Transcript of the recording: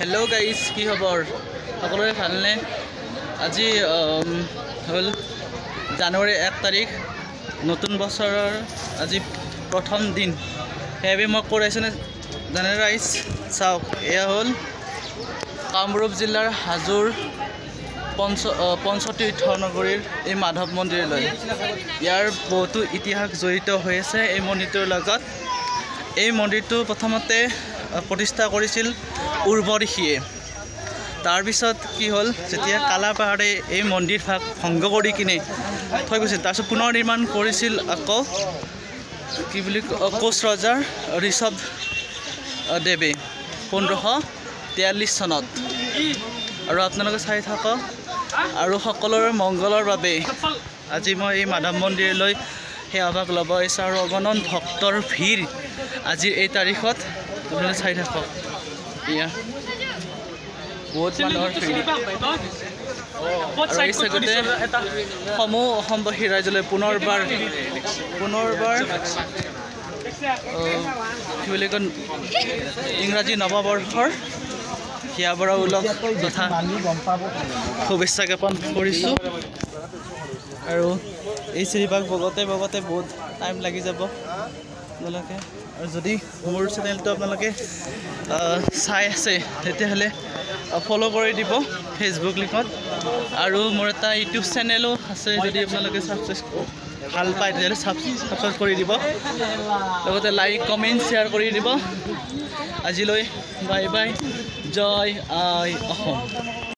Hello guys की खबर सकलोरे भालने আজি হল জানুৱাৰী 1 তাৰিখ নতুন বছৰৰ আজি প্ৰথম দিন হেবি মই কৰাইছনে জানে ৰাইজ চাওক এয়া হল কামৰূপ জিলাৰ হাজোৰ পঞ্চতীৰ্থ নগৰীৰ এই মাধৱ মন্দিৰলৈ ইয়াৰ বহুতো ইতিহাস জড়িত হৈ আছে এই মন্দিৰটোৰ লগত এই মন্দিৰটো প্ৰথমতে প্ৰতিষ্ঠা কৰিছিল উৰ্বঋষিয়ে তাৰ পিছত কি হল যেতিয়া কালাপাহাৰে এই মন্দিৰ ভাগ ভংগ কৰি কিনে থৈ গৈছিল তাৰ পিছত পুনৰ নিৰ্মাণ কৰিছিল আকৌ কি বুলি কোচ ৰজাৰ ঋষভ দেৱে 1543 চনত আৰু আপোনালোকে চাই থাকক আৰু সকলোৰে মংগলৰ বাবে আজি মই এই মাধৱ মন্দিৰলৈ সেৱাভাগ ল'ব আহিছোঁ আৰু অগণন ভক্তৰ ভিৰ আজিৰ এই তাৰিখত আপোনালোকে চাই থাকক ইয়া বহুত মানুহৰ ভিৰ আৰু এই চাগতে সমূহ অসমবাসী ৰাইজলৈ পুনৰবাৰ কি বুলি কয় ইংৰাজী নৱবৰ্ষৰ হিয়াবৰা উলক তথা শুভেচ্ছা জ্ঞাপন কৰিছোঁ আৰু এই চিৰিভাগ বগতে বহুত টাইম লাগি যাব আপোনালোকে আৰু যদি মোৰ চেনেলটো আপোনালোকে চাই আছে তেতিয়াহ'লে ফ'ল' কৰি দিব ফেচবুক লিংকত আৰু মোৰ এটা ইউটিউব চেনেলো আছে যদি আপোনালোকে ছাবস্ক্ৰাইব ভাল পায় তেতিয়াহ'লে ছাবস্ক্ৰাইব কৰি দিব লগতে লাইক কমেণ্ট শ্বেয়াৰ কৰি দিব আজিলৈ বাই বাই জয় আই অসম।